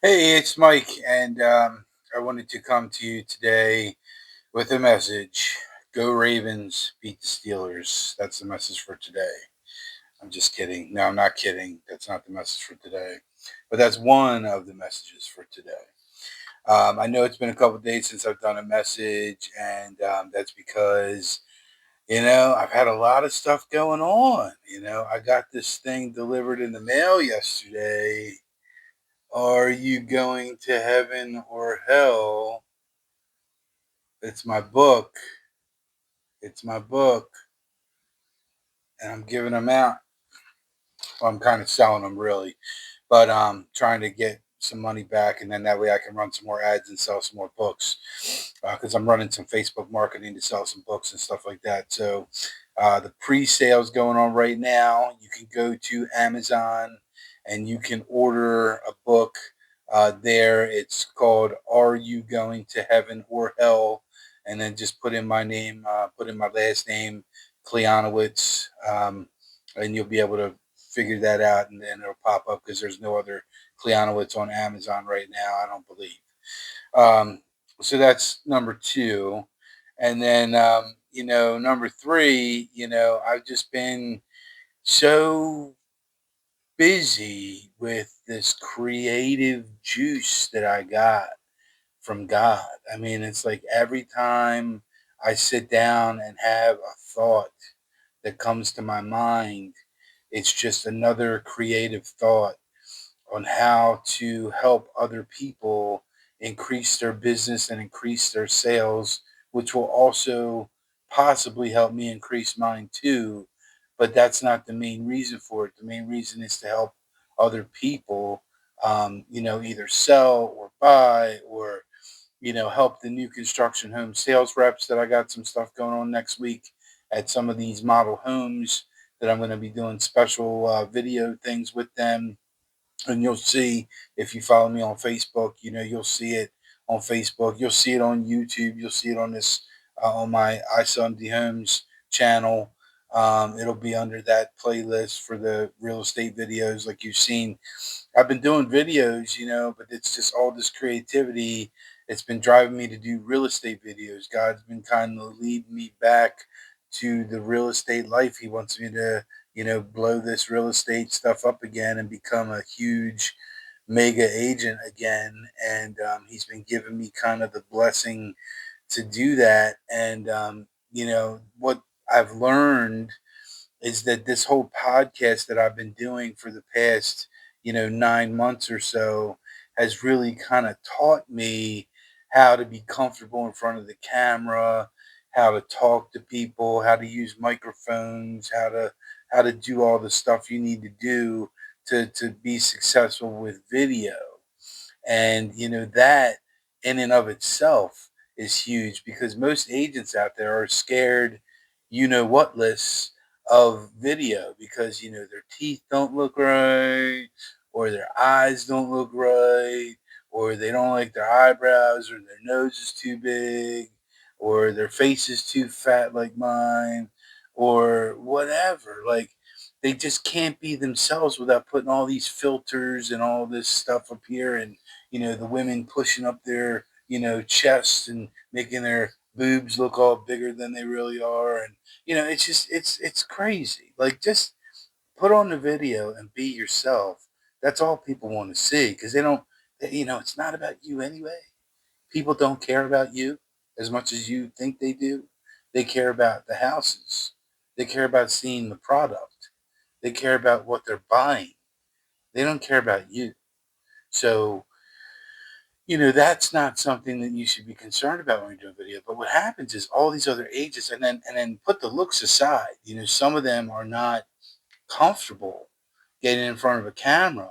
Hey, it's Mike, and I wanted to come to you today with a message. Go Ravens, beat the Steelers. That's the message for today. I'm just kidding. No, I'm not kidding. That's not the message for today. But that's one of the messages for today. I know it's been a couple days since I've done a message, and that's because, I've had a lot of stuff going on. I got this thing delivered in the mail yesterday. Are you going to heaven or hell? It's my book. It's my book. And I'm giving them out. Well, I'm kind of selling them really, but trying to get some money back, and then that way I can run some more ads and sell some more books. Because I'm running some Facebook marketing to sell some books and stuff like that. So the pre-sales going on right now. You can go to Amazon and you can order a book there. It's called "Are You Going to Heaven or Hell?" And then just put in my name, put in my last name, Kleonowitz, and you'll be able to figure that out, and then it'll pop up because there's no other Kleonowitz on Amazon right now, I don't believe. Um, so that's number two. And then, number three, I've just been so busy with this creative juice that I got from God. I mean, it's like every time I sit down and have a thought that comes to my mind, it's just another creative thought on how to help other people increase their business and increase their sales, which will also possibly help me increase mine too. But that's not the main reason for it. The main reason is to help other people, either sell or buy or, help the new construction home sales reps that I got some stuff going on next week at some of these model homes that I'm going to be doing special video things with them, and you'll see if you follow me on Facebook. You'll see it on Facebook. You'll see it on YouTube. You'll see it on this on my iSunday Homes channel. It'll be under that playlist for the real estate videos, like you've seen. I've been doing videos, but it's just all this creativity. It's been driving me to do real estate videos. God's been kind of leading me back to the real estate life. He wants me to, blow this real estate stuff up again and become a huge mega agent again. And he's been giving me kind of the blessing to do that. And, what I've learned is that this whole podcast that I've been doing for the past, 9 months or so has really kind of taught me how to be comfortable in front of the camera, how to talk to people, how to use microphones, how to do all the stuff you need to do to be successful with video. And that in and of itself is huge because most agents out there are scared, what lists of video because their teeth don't look right, or their eyes don't look right, or they don't like their eyebrows, or their nose is too big, or their face is too fat like mine, or whatever. Like, they just can't be themselves without putting all these filters and all this stuff up here, and the women pushing up their, chests and making their boobs look all bigger than they really are. And, it's just, it's crazy. Like, just put on the video and be yourself. That's all people want to see because they don't, it's not about you anyway. People don't care about you as much as you think they do. They care about the houses. They care about seeing the product. They care about what they're buying. They don't care about you. So, that's not something that you should be concerned about when you're doing video. But what happens is all these other agents, and then put the looks aside. Some of them are not comfortable getting in front of a camera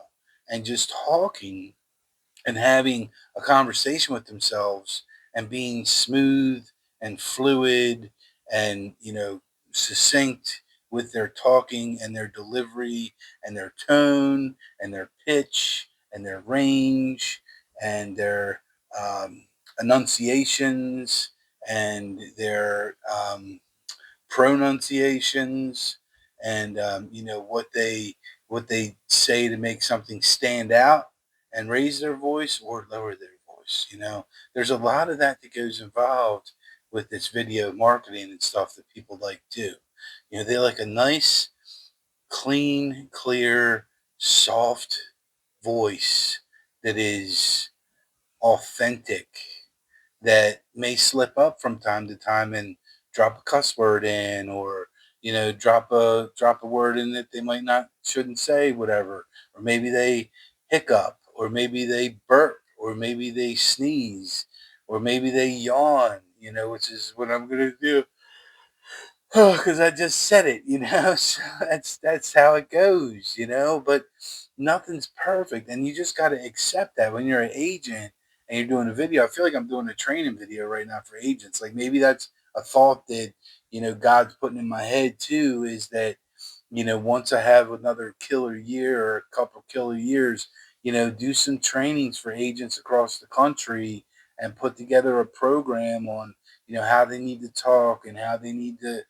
and just talking and having a conversation with themselves and being smooth and fluid and succinct with their talking and their delivery and their tone and their pitch and their range and their um, enunciations and their pronunciations and what they say to make something stand out and raise their voice or lower their voice. There's a lot of that goes involved with this video marketing and stuff that people like do. They like a nice, clean, clear, soft voice that is authentic, that may slip up from time to time and drop a cuss word in, or drop a word in that they might not shouldn't say, whatever. Or maybe they hiccup, or maybe they burp, or maybe they sneeze, or maybe they yawn, which is what I'm gonna do. Oh, because I just said it. So that's how it goes. But nothing's perfect, and you just got to accept that when you're an agent and you're doing a video. I feel like I'm doing a training video right now for agents. Like, maybe that's a thought that God's putting in my head too. Is that once I have another killer year or a couple killer years, do some trainings for agents across the country and put together a program on how they need to talk and how they need to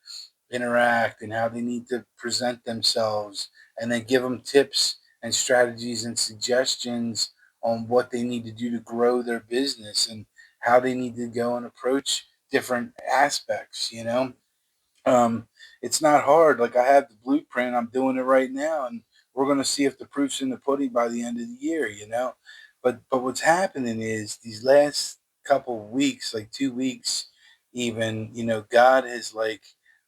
interact and how they need to present themselves, and then give them tips and strategies and suggestions on what they need to do to grow their business and how they need to go and approach different aspects. um, it's not hard. Like, I have the blueprint. I'm doing it right now, and we're going to see if the proof's in the pudding by the end of the year. But what's happening is these last couple of weeks, like 2 weeks, even, God has like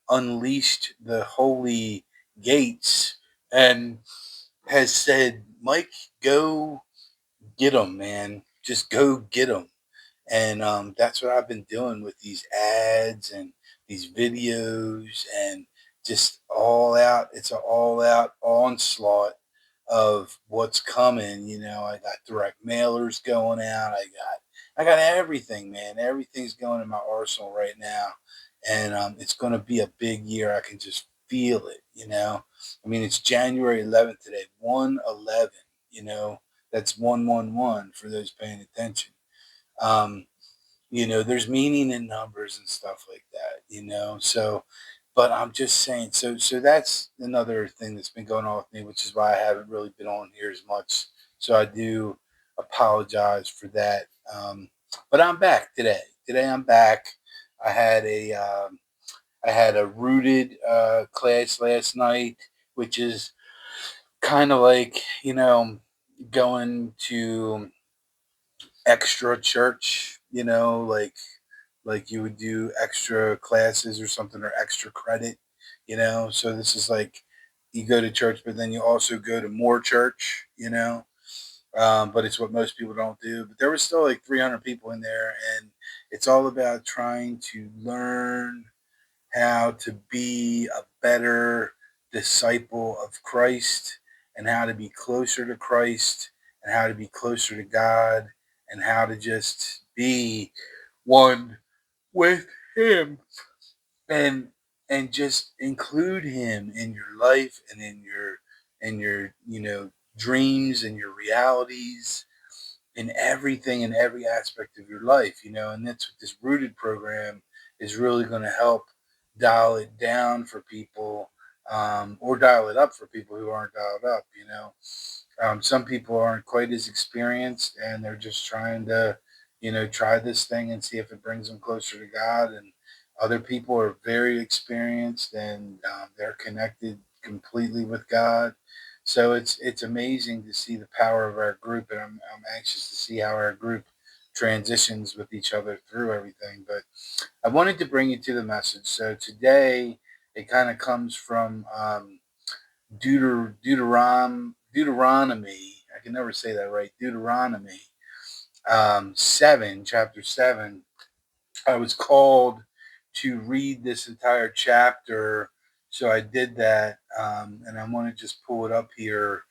unleashed the holy gates and has said, Mike, go get them, man. Just go get them. And that's what I've been doing with these ads and these videos, and just all out. It's an all out onslaught of what's coming. I got direct mailers going out. I got everything, man. Everything's going in my arsenal right now. And it's going to be a big year. I can just feel it. I mean, it's January 11th today, 111, you know, that's 111 for those paying attention. Um, there's meaning in numbers and stuff like that. So, but I'm just saying, so that's another thing that's been going on with me, which is why I haven't really been on here as much. So I do apologize for that. But I'm back today. Today I'm back. I had a I had a rooted class last night, which is kind of like going to extra church, like you would do extra classes or something, or extra credit. So this is like, you go to church, but then you also go to more church. But it's what most people don't do. But there was still like 300 people in there, and it's all about trying to learn how to be a better disciple of Christ, and how to be closer to Christ, and how to be closer to God, and how to just be one with Him, and just include Him in your life and in your dreams and your realities, in everything, in every aspect of your life. And that's what this rooted program is really going to help dial it down for people, or dial it up for people who aren't dialed up. Some people aren't quite as experienced, and they're just trying to try this thing and see if it brings them closer to God. And other people are very experienced, and they're connected completely with God. So it's amazing to see the power of our group, and I'm anxious to see how our group transitions with each other through everything. But I wanted to bring you to the message. So today it kind of comes from Deuteronomy. I can never say that right. Deuteronomy 7, chapter 7. I was called to read this entire chapter, so I did that, and I want to just pull it up here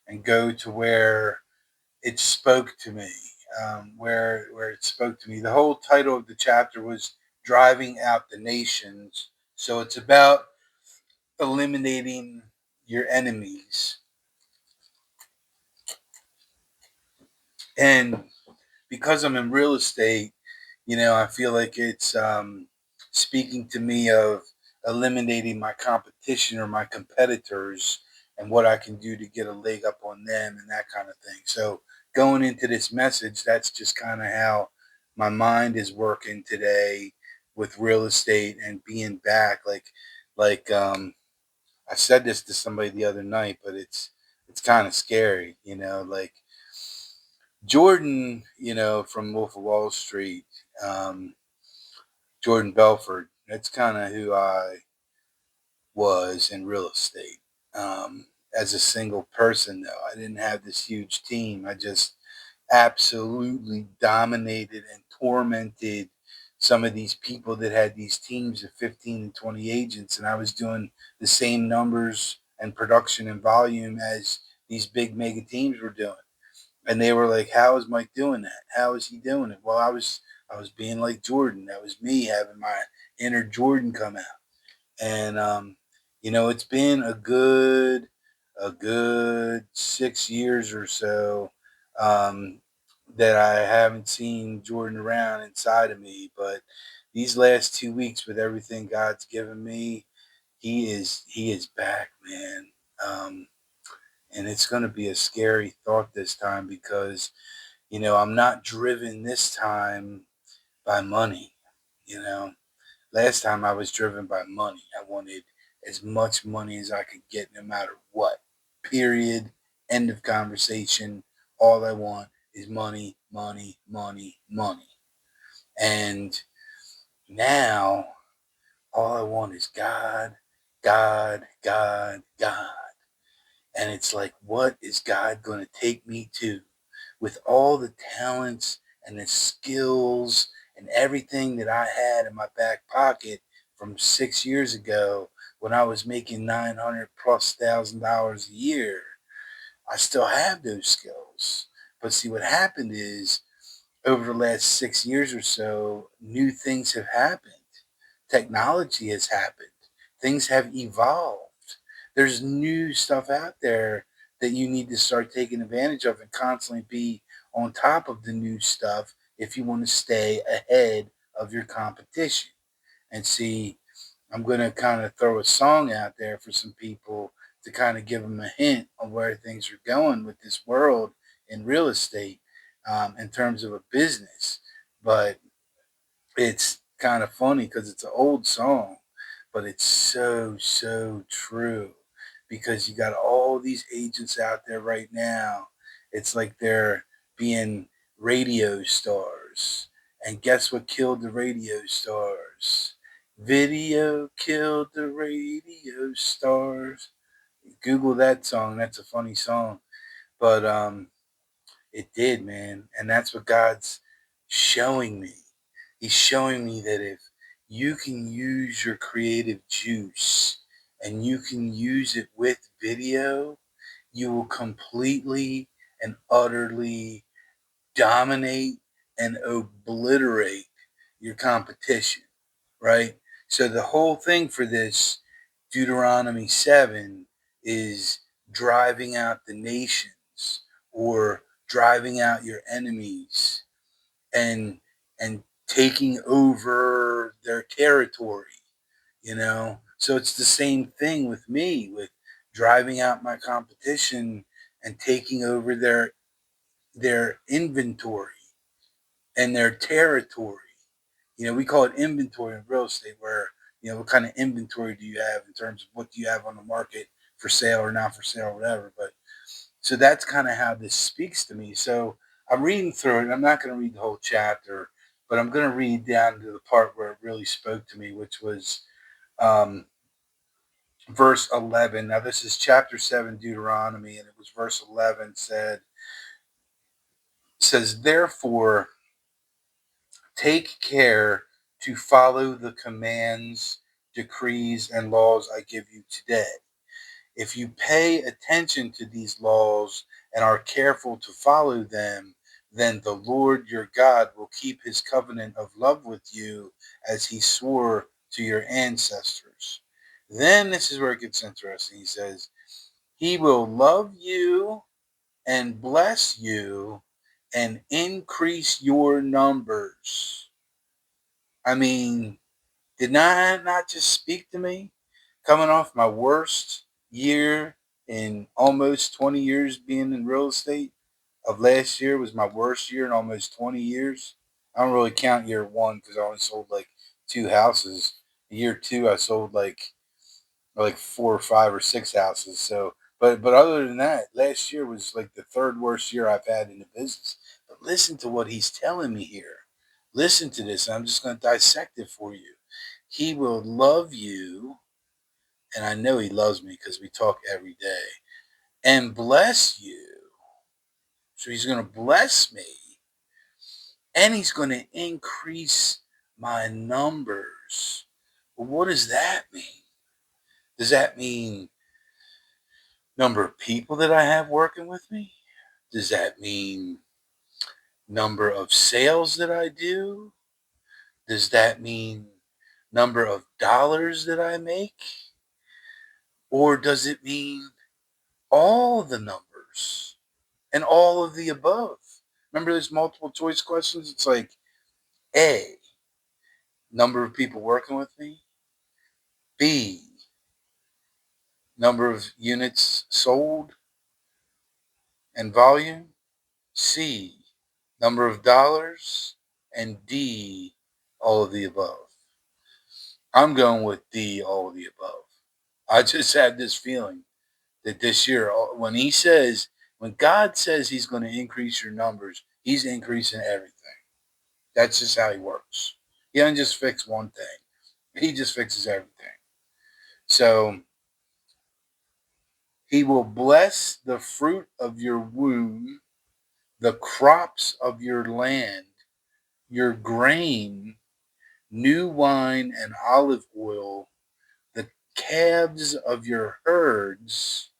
and go to where it spoke to me. Where it spoke to me. The whole title of the chapter was "Driving Out the Nations," so it's about eliminating your enemies. And because I'm in real estate, I feel like it's speaking to me of eliminating my competition or my competitors, and what I can do to get a leg up on them and that kind of thing. So going into this message, that's just kind of how my mind is working today with real estate and being back. Like I said this to somebody the other night, but it's kind of scary, like Jordan, from Wolf of Wall Street, um, Jordan Belfort. That's kind of who I was in real estate. As a single person, though, I didn't have this huge team. I just absolutely dominated and tormented some of these people that had these teams of 15 and 20 agents. And I was doing the same numbers and production and volume as these big mega teams were doing. And they were like, how is Mike doing that? How is he doing it? Well, I was being like Jordan. That was me having my inner Jordan come out. And it's been a good 6 years or so, um, that I haven't seen Jordan around inside of me. But these last 2 weeks, with everything God's given me, he is back, man. Um, and it's going to be a scary thought this time because I'm not driven this time by money. You know, Last time I was driven by money. I wanted as much money as I could get, no matter what. Period. End of conversation. All I want is money, money, money, money. And now all I want is God, God, God, God. And it's like, what is God going to take me to? With all the talents and the skills and everything that I had in my back pocket from 6 years ago when I was making 900 plus $1,000 a year, I still have those skills. But see, what happened is over the last 6 years or so, new things have happened. Technology has happened. Things have evolved. There's new stuff out there that you need to start taking advantage of and constantly be on top of the new stuff if you want to stay ahead of your competition. And see, I'm going to kind of throw a song out there for some people to kind of give them a hint on where things are going with this world in real estate, in terms of a business. But it's kind of funny because it's an old song, but it's so, so true because you got all these agents out there right now. It's like they're being radio stars. And guess what killed the radio stars? Video killed the radio stars. Google that song. That's a funny song. But it did, man. And that's what God's showing me. He's showing me that if you can use your creative juice and you can use it with video, you will completely and utterly dominate and obliterate your competition, right? So the whole thing for this Deuteronomy 7 is driving out the nations, or driving out your enemies, and taking over their territory. So it's the same thing with me, with driving out my competition and taking over their inventory and their territory. We call it inventory in real estate, where, what kind of inventory do you have in terms of what do you have on the market for sale or not for sale or whatever. But so that's kind of how this speaks to me. So I'm reading through it. I'm not going to read the whole chapter, but I'm going to read down to the part where it really spoke to me, which was um, verse 11. Now, this is chapter 7, Deuteronomy, and it was verse 11 says, therefore, take care to follow the commands, decrees, and laws I give you today. If you pay attention to these laws and are careful to follow them, then the Lord your God will keep his covenant of love with you as he swore to your ancestors. Then this is where it gets interesting. He says, he will love you and bless you and increase your numbers. I mean, did not just speak to me? Coming off my worst year in almost 20 years being in real estate, of last year was my worst year in almost 20 years. I don't really count year one because I only sold like two houses. Year two, I sold like four or five or six houses. So, but other than that, last year was like the third worst year I've had in the business. But listen to what he's telling me here. Listen to this. I'm just going to dissect it for you. He will love you, and I know he loves me because we talk every day, and bless you. So he's going to bless me, and he's going to increase my numbers. Well, what does that mean? Does that mean number of people that I have working with me? Does that mean number of sales that I do? Does that mean number of dollars that I make? Or does it mean all the numbers and all of the above? Remember those multiple choice questions? It's like A, number of people working with me. B, number of units sold and volume. C, number of dollars. And D, all of the above. I'm going with D, all of the above. I just had this feeling that this year, when God says he's going to increase your numbers, he's increasing everything. That's just how he works. He doesn't just fix one thing. He just fixes everything. So he will bless the fruit of your womb, the crops of your land, your grain, new wine and olive oil, the calves of your herds,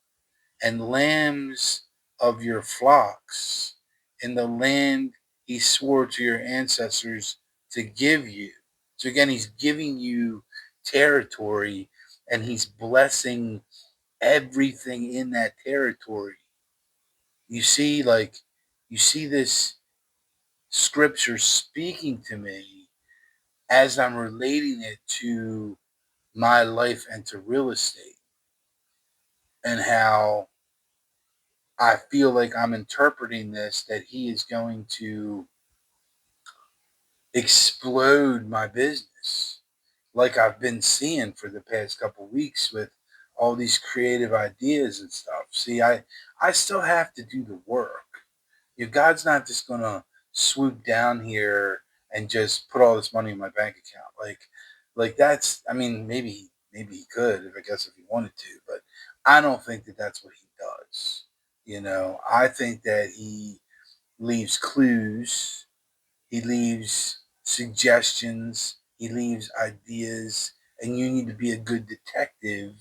and lambs of your flocks in the land he swore to your ancestors to give you. So again, he's giving you territory and he's blessing everything in that territory. You see, you see this scripture speaking to me as I'm relating it to my life and to real estate and how I feel like I'm interpreting this that he is going to explode my business like I've been seeing for the past couple of weeks with all these creative ideas and stuff. See, I still have to do the work. God's not just gonna swoop down here and just put all this money in my bank account. Like that's. I mean, maybe he could, if I guess if he wanted to, but I don't think that that's what he does. I think that he leaves clues, he leaves suggestions, he leaves ideas, and you need to be a good detective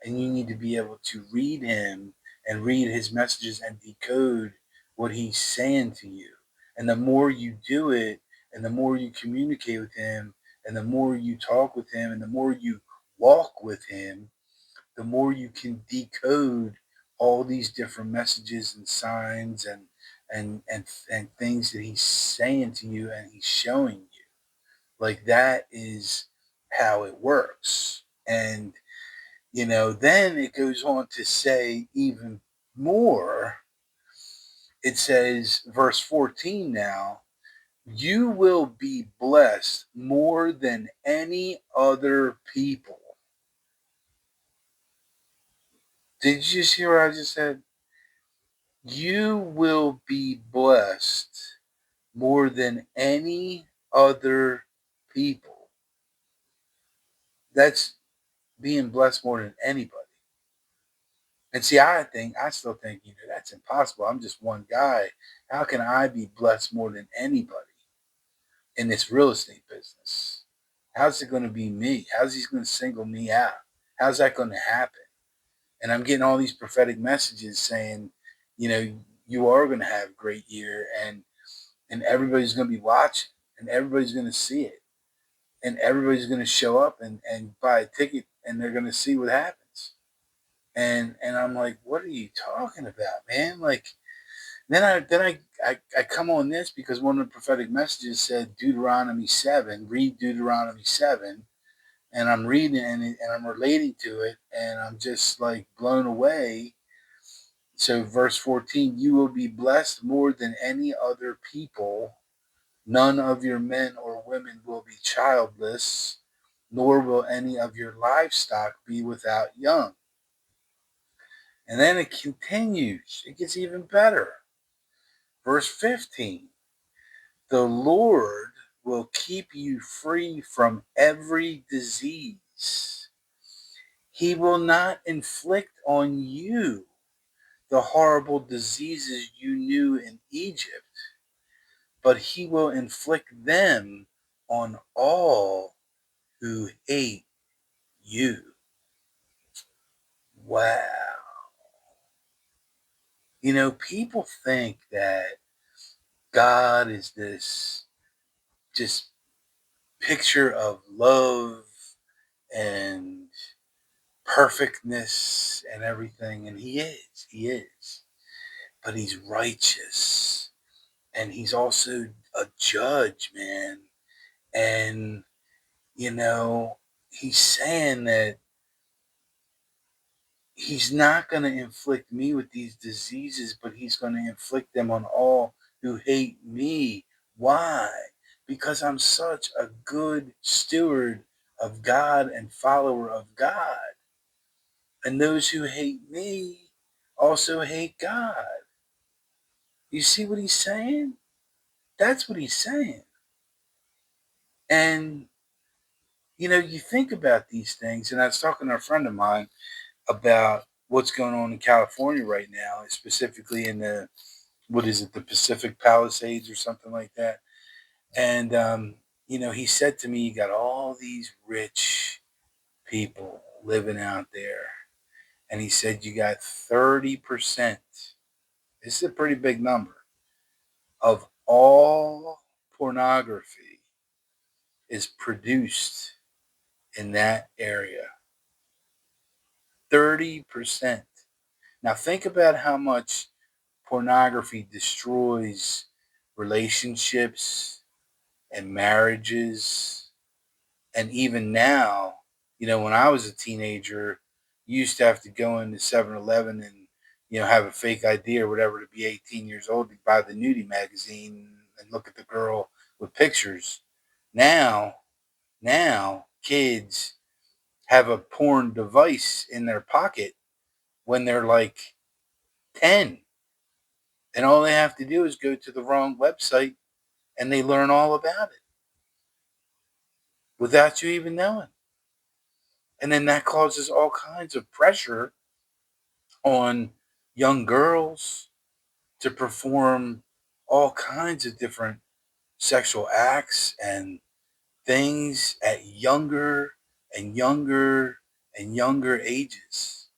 and you need to be able to read him and read his messages and decode what he's saying to you. And the more you do it, and the more you communicate with him, and the more you talk with him, and the more you walk with him, the more you can decode all these different messages and signs and things that he's saying to you and he's showing you. Like that is how it works. And then it goes on to say even more. It says, verse 14 now, you will be blessed more than any other people. Did you just hear what I just said? You will be blessed more than any other people. That's being blessed more than anybody. And see, I still think, that's impossible. I'm just one guy. How can I be blessed more than anybody in this real estate business? How's it going to be me? How's he going to single me out? How's that going to happen? And I'm getting all these prophetic messages saying, you are going to have a great year and everybody's going to be watching and everybody's going to see it and everybody's going to show up and buy a ticket and they're going to see what happens. And I'm like, what are you talking about, man? Like, then I come on this because one of the prophetic messages said Deuteronomy 7, read Deuteronomy 7. And I'm reading and I'm relating to it. And I'm just like blown away So, verse 14, you will be blessed more than any other people. None of your men or women will be childless, nor will any of your livestock be without young. And then it continues, it gets even better. Verse 15, the Lord will keep you free from every disease. He will not inflict on you the horrible diseases you knew in Egypt, but he will inflict them on all who hate you. Wow. You know, people think that God is this just picture of love and perfectness and everything, and he is, but he's righteous, and he's also a judge, man. And you know, he's saying that he's not going to inflict me with these diseases, but he's going to inflict them on all who hate me. Why? Because I'm such a good steward of God and follower of God. And those who hate me also hate God. You see what he's saying? That's what he's saying. And, you know, you think about these things, and I was talking to a friend of mine about what's going on in California right now, specifically in the, what is it, the Pacific Palisades or something like that. And, you know, he said to me, you got all these rich people living out there. And he said, you got 30%. This is a pretty big number of all pornography is produced in that area. 30%. Now think about how much pornography destroys relationships and marriages. And even now, you know, when I was a teenager, you used to have to go into 7-Eleven and, you know, have a fake ID or whatever to be 18 years old to buy the nudie magazine and look at the girl with pictures. Now, kids have a porn device in their pocket when they're like 10. And all they have to do is go to the wrong website and they learn all about it without you even knowing. And then that causes all kinds of pressure on young girls to perform all kinds of different sexual acts and things at younger and younger and younger ages.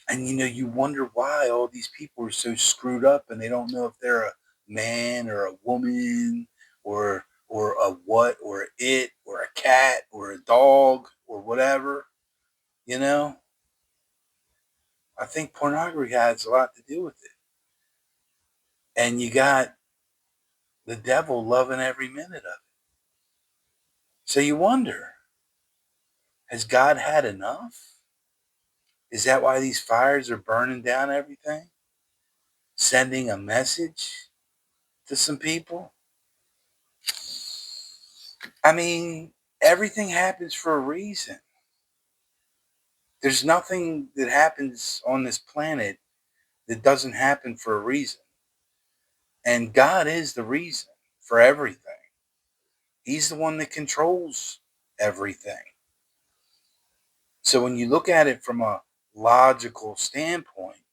And you know, you wonder why all these people are so screwed up and they don't know if they're a man or a woman or a what or it or a cat or a dog or whatever, you know? I think pornography has a lot to do with it. And you got the devil loving every minute of it. So you wonder, has God had enough? Is that why these fires are burning down everything? Sending a message to some people? I mean, everything happens for a reason. There's nothing that happens on this planet that doesn't happen for a reason. And God is the reason for everything. He's the one that controls everything. So when you look at it from a logical standpoint,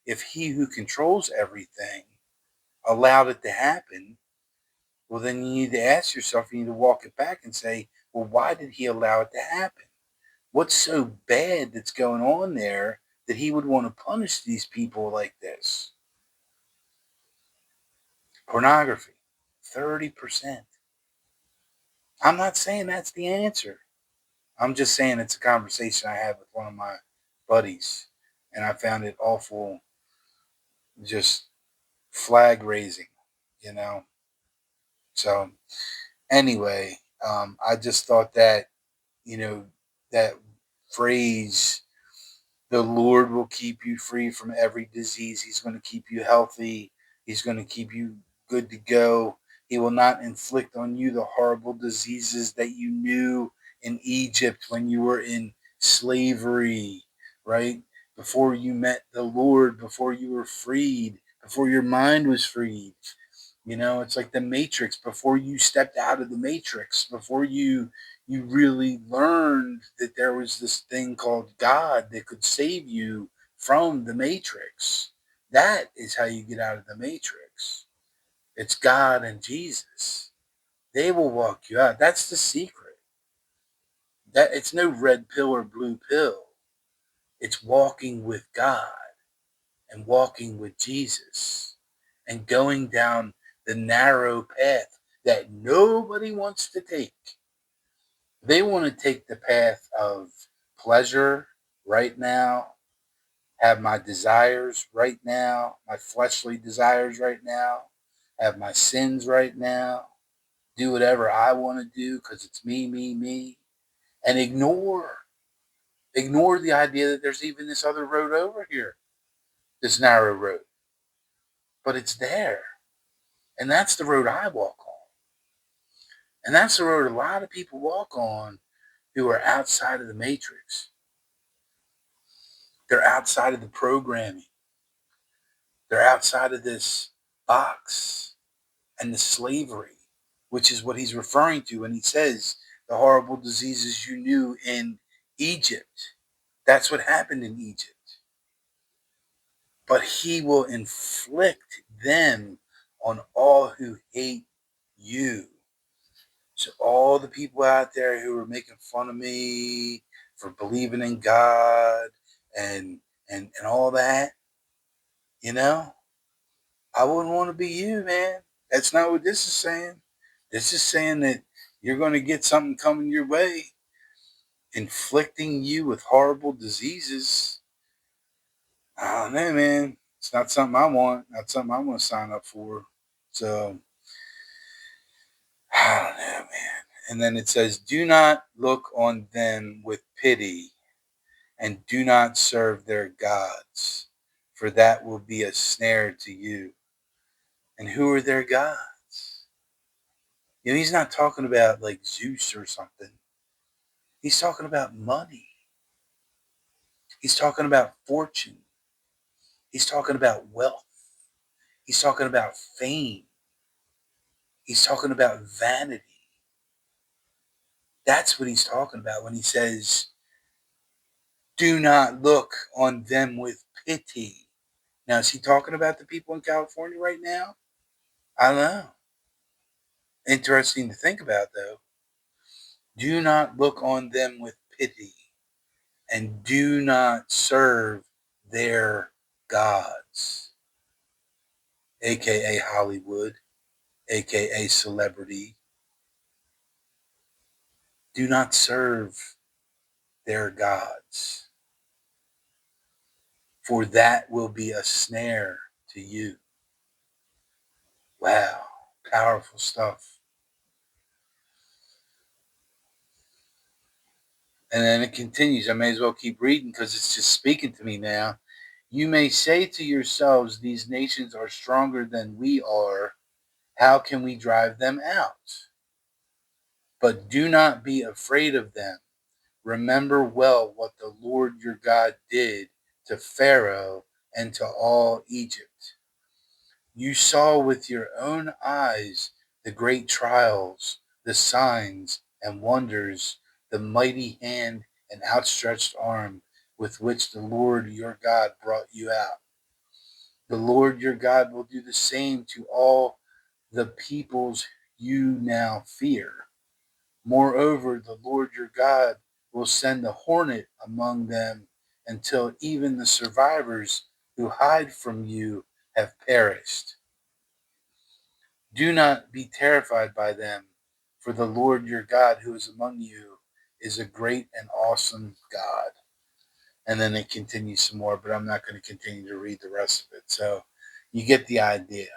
if he who controls everything allowed it to happen, well, then you need to ask yourself, you need to walk it back and say, well, why did he allow it to happen? What's so bad that's going on there that he would want to punish these people like this? Pornography, 30%. I'm not saying that's the answer. I'm just saying it's a conversation I had with one of my buddies, and I found it awful, just flag raising, you know? So, anyway, I just thought that, you know, that phrase, The Lord will keep you free from every disease. He's going to keep you healthy. He's going to keep you good to go. He will not inflict on you the horrible diseases that you knew in Egypt when you were in slavery, right? Before you met the Lord, before you were freed, before your mind was freed. You know, it's like the Matrix. Before you stepped out of the Matrix, before you really learned that there was this thing called God that could save you from the Matrix. That is how you get out of the Matrix. It's God and Jesus. They will walk you out. That's the secret. That it's no red pill or blue pill. It's walking with God and walking with Jesus and going down the narrow path that nobody wants to take. They want to take the path of pleasure right now, have my desires right now, my fleshly desires right now, have my sins right now, do whatever I want to do because it's me, me, me, and ignore the idea that there's even this other road over here, this narrow road. But it's there. And that's the road I walk on. And that's the road a lot of people walk on who are outside of the matrix. They're outside of the programming. They're outside of this box and the slavery, which is what he's referring to when he says the horrible diseases you knew in Egypt. That's what happened in Egypt. But he will inflict them on all who hate you. So all the people out there who are making fun of me for believing in God and and all that, you know, I wouldn't want to be you, man. That's not what this is saying. This is saying that you're going to get something coming your way, inflicting you with horrible diseases. I don't know, man. It's not something I want. Not something I'm going to sign up for. So, I don't know, man. And then it says, do not look on them with pity and do not serve their gods, for that will be a snare to you. And who are their gods? You know, he's not talking about like Zeus or something. He's talking about money. He's talking about fortune. He's talking about wealth. He's talking about fame. He's talking about vanity. That's what he's talking about when he says, do not look on them with pity. Now, is he talking about the people in California right now? I don't know. Interesting to think about, though. Do not look on them with pity and do not serve their gods, aka Hollywood, aka celebrity. Do not serve their gods, for that will be a snare to you. Wow, powerful stuff. And then it continues. I may as well keep reading because it's just speaking to me now. You may say to yourselves, these nations are stronger than we are. How can we drive them out? But do not be afraid of them. Remember well what the Lord your God did to Pharaoh and to all Egypt. You saw with your own eyes the great trials, the signs and wonders, the mighty hand and outstretched arm with which the Lord your God brought you out. The Lord your God will do the same to all the peoples you now fear. Moreover, the Lord your God will send a hornet among them until even the survivors who hide from you have perished. Do not be terrified by them, for the Lord your God who is among you is a great and awesome God. And then it continues some more, but I'm not going to continue to read the rest of it. So you get the idea.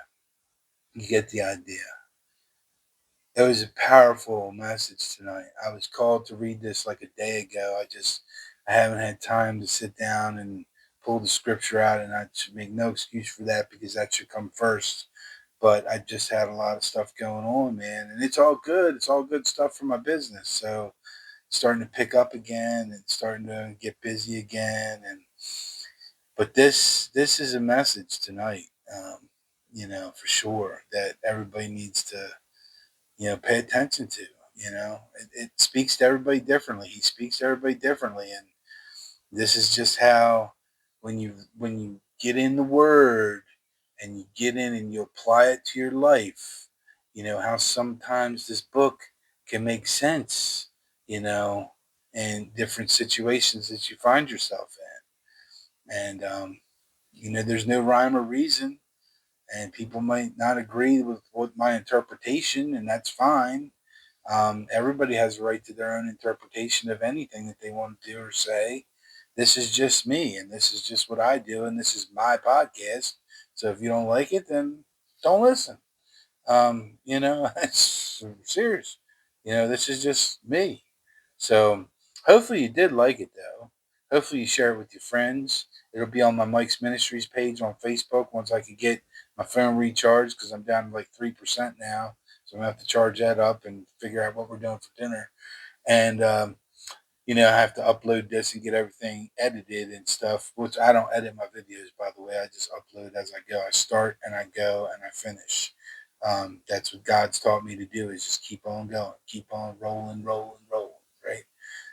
You get the idea. It was a powerful message tonight. I was called to read this like a day ago. I just I haven't had time to sit down and pull the scripture out, and I should make no excuse for that because that should come first. But I just had a lot of stuff going on, man, and it's all good. It's all good stuff for my business. So starting to pick up again and starting to get busy again. And but this is a message tonight, for sure that everybody needs to pay attention to. It speaks to everybody differently. He speaks to everybody differently, and this is just how when you get in the word and you get in and you apply it to your life, how sometimes this book can make sense, you know, in different situations that you find yourself in. And there's no rhyme or reason, and people might not agree with what my interpretation, and that's fine. Everybody has a right to their own interpretation of anything that they want to do or say. This is just me, and this is just what I do, and this is my podcast. So if you don't like it, then don't listen. It's serious. This is just me. So hopefully you did like it, though. Hopefully you share it with your friends. It'll be on my Mike's Ministries page on Facebook once I can get my phone recharged because I'm down to like 3% now. So I'm going to have to charge that up and figure out what we're doing for dinner. And I have to upload this and get everything edited and stuff, which I don't edit my videos, by the way. I just upload as I go. I start and I go and I finish. That's what God's taught me to do is just keep on going, keep on rolling, rolling, rolling, right?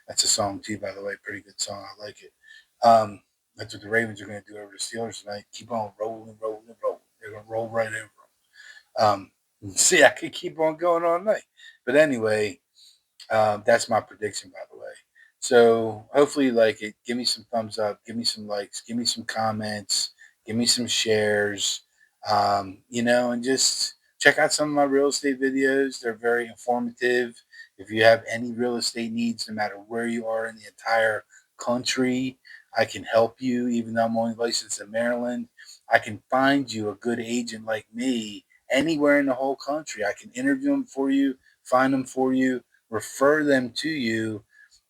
That's a song too, by the way. Pretty good song. I like it. That's what the Ravens are going to do over the Steelers tonight. Keep on rolling, rolling, rolling. They're going to roll right over them. See, I could keep on going all night. But anyway, that's my prediction, by the way. So hopefully you like it. Give me some thumbs up. Give me some likes. Give me some comments. Give me some shares. And just check out some of my real estate videos. They're very informative. If you have any real estate needs, no matter where you are in the entire country, I can help you. Even though I'm only licensed in Maryland, I can find you a good agent like me anywhere in the whole country. I can interview them for you, find them for you, refer them to you,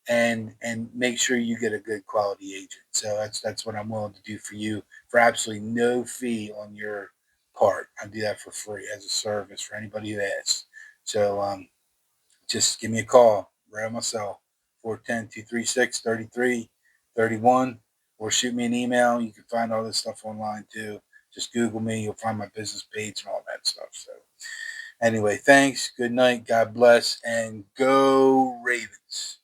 and make sure you get a good quality agent. So that's what I'm willing to do for you for absolutely no fee on your part. I do that for free as a service for anybody who asks. So just give me a call right on my cell, 410-236-3331, or shoot me an email. You can find all this stuff online too. Just Google me. You'll find my business page and all that stuff. So anyway, thanks. Good night. God bless. And go Ravens.